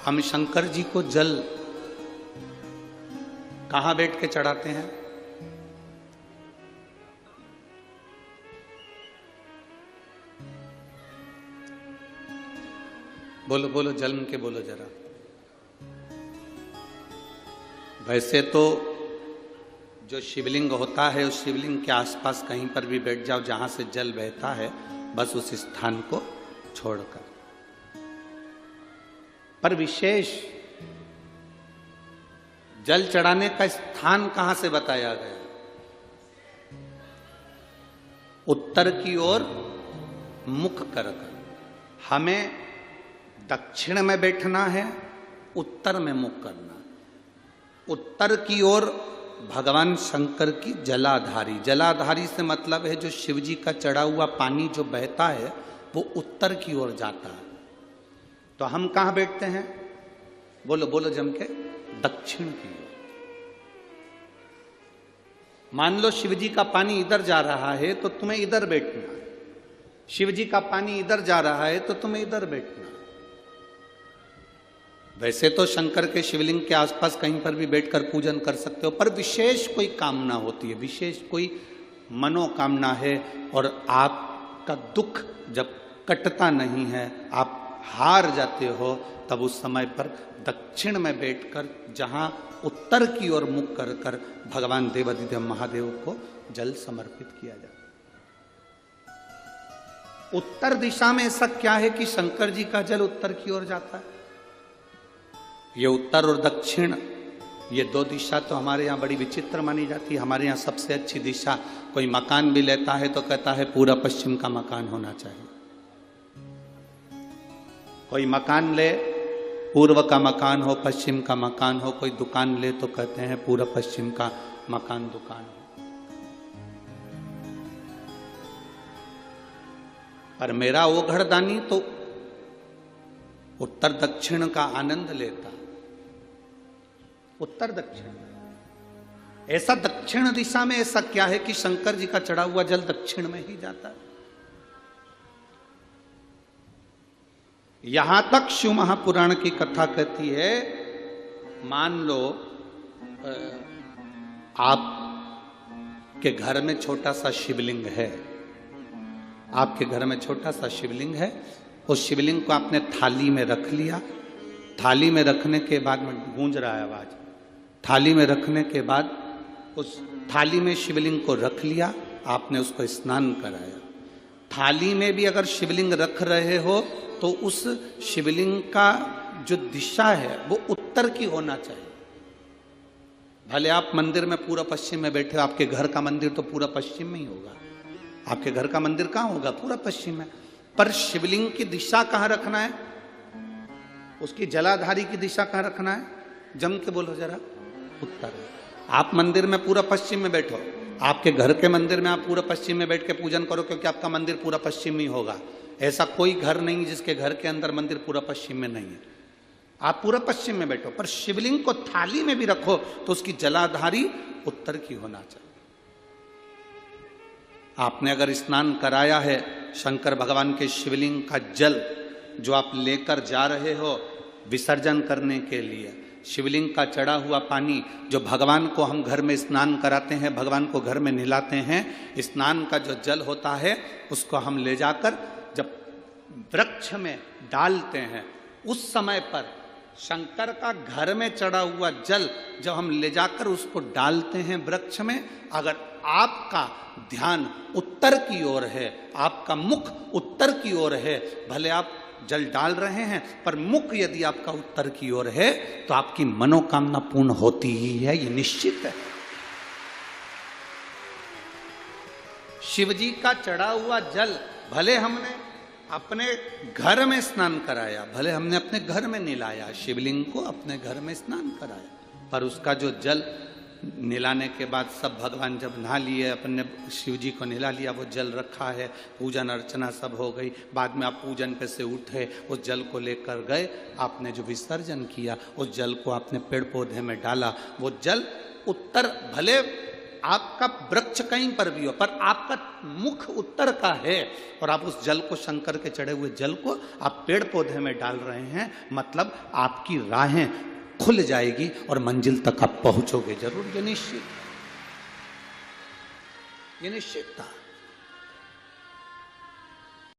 हम शंकर जी को जल कहां बैठ के चढ़ाते हैं? बोलो बोलो, जन्म के बोलो जरा। वैसे तो जो शिवलिंग होता है उस शिवलिंग के आसपास कहीं पर भी बैठ जाओ जहां से जल बहता है, बस उस स्थान को छोड़कर। पर विशेष जल चढ़ाने का स्थान कहां से बताया गया? उत्तर की ओर मुख कर हमें दक्षिण में बैठना है, उत्तर में मुख करना। उत्तर की ओर भगवान शंकर की जलाधारी, जलाधारी से मतलब है जो शिव जी का चढ़ा हुआ पानी जो बहता है वो उत्तर की ओर जाता है। तो हम कहां बैठते हैं? बोलो बोलो जम के, दक्षिण की ओर। मान लो शिव जी का पानी इधर जा रहा है तो तुम्हें इधर बैठना है, शिव जी का पानी इधर जा रहा है तो तुम्हें इधर बैठना है। वैसे तो शंकर के शिवलिंग के आसपास कहीं पर भी बैठकर पूजन कर सकते हो, पर विशेष कोई कामना होती है, विशेष कोई मनोकामना है और आपका दुख जब कटता नहीं है, आप हार जाते हो, तब उस समय पर दक्षिण में बैठकर जहां उत्तर की ओर मुख कर कर भगवान देवाधिदेव महादेव को जल समर्पित किया जाता है। उत्तर दिशा में ऐसा क्या है कि शंकर जी का जल उत्तर की ओर जाता है? ये उत्तर और दक्षिण, ये दो दिशा तो हमारे यहाँ बड़ी विचित्र मानी जाती है। हमारे यहाँ सबसे अच्छी दिशा, कोई मकान भी लेता है तो कहता है पूरा पश्चिम का मकान होना चाहिए। कोई मकान ले, पूर्व का मकान हो, पश्चिम का मकान हो। कोई दुकान ले तो कहते हैं पूरा पश्चिम का मकान दुकान हो। पर मेरा वो घरदानी तो उत्तर दक्षिण का आनंद लेता, उत्तर दक्षिण। ऐसा दक्षिण दिशा में ऐसा क्या है कि शंकर जी का चढ़ा हुआ जल दक्षिण में ही जाता है? यहां तक शिव महापुराण की कथा कहती है, मान लो आपके घर में छोटा सा शिवलिंग है, आपके घर में छोटा सा शिवलिंग है, उस शिवलिंग को आपने थाली में रख लिया। थाली में रखने के बाद में गूंज रहा है आवाज, थाली में रखने के बाद उस थाली में शिवलिंग को रख लिया, आपने उसको स्नान कराया। थाली में भी अगर शिवलिंग रख रहे हो तो उस शिवलिंग का जो दिशा है वो उत्तर की होना चाहिए। भले आप मंदिर में पूरा पश्चिम में बैठे हो, आपके घर का मंदिर तो पूरा पश्चिम में ही होगा। आपके घर का मंदिर कहाँ होगा? पूरा पश्चिम में। पर शिवलिंग की दिशा कहाँ रखना है? उसकी जलाधारी की दिशा कहाँ रखना है? जम के बोलो जरा, उत्तर। आप मंदिर में पूरा पश्चिम में बैठो, आपके घर के मंदिर में आप पूरा पश्चिम में बैठ के पूजन करो, क्योंकि आपका मंदिर पूरा पश्चिम ही होगा। ऐसा कोई घर नहीं जिसके घर के अंदर मंदिर पूरा पश्चिम में नहीं है। आप पूरा पश्चिम में बैठो, पर शिवलिंग को थाली में भी रखो तो उसकी जलाधारी उत्तर की होना चाहिए। आपने अगर स्नान कराया है, शंकर भगवान के शिवलिंग का जल जो आप लेकर जा रहे हो विसर्जन करने के लिए, शिवलिंग का चढ़ा हुआ पानी जो भगवान को हम घर में स्नान कराते हैं, भगवान को घर में नहलाते हैं, स्नान का जो जल होता है उसको हम ले जाकर जब वृक्ष में डालते हैं, उस समय पर शंकर का घर में चढ़ा हुआ जल जब हम ले जाकर उसको डालते हैं वृक्ष में, अगर आपका ध्यान उत्तर की ओर है, आपका मुख उत्तर की ओर है, भले आप जल डाल रहे हैं पर मुख यदि आपका उत्तर की ओर है तो आपकी मनोकामना पूर्ण होती ही है, ये निश्चित है। शिव जी का चढ़ा हुआ जल भले हमने अपने घर में स्नान कराया, भले हमने अपने घर में नहलाया, शिवलिंग को अपने घर में स्नान कराया, पर उसका जो जल नहलाने के बाद सब भगवान जब नहा लिए, अपने शिव जी को नहला लिया, वो जल रखा है, पूजन अर्चना सब हो गई, बाद में आप पूजन पे से उठे, उस जल को लेकर गए, आपने जो विसर्जन किया उस जल को आपने पेड़ पौधे में डाला, वो जल उत्तर, भले आपका वृक्ष कहीं पर भी हो, पर आपका मुख उत्तर का है और आप उस जल को, शंकर के चढ़े हुए जल को आप पेड़ पौधे में डाल रहे हैं, मतलब आपकी राहें खुल जाएगी और मंजिल तक आप पहुंचोगे जरूर। ये निश्चित था।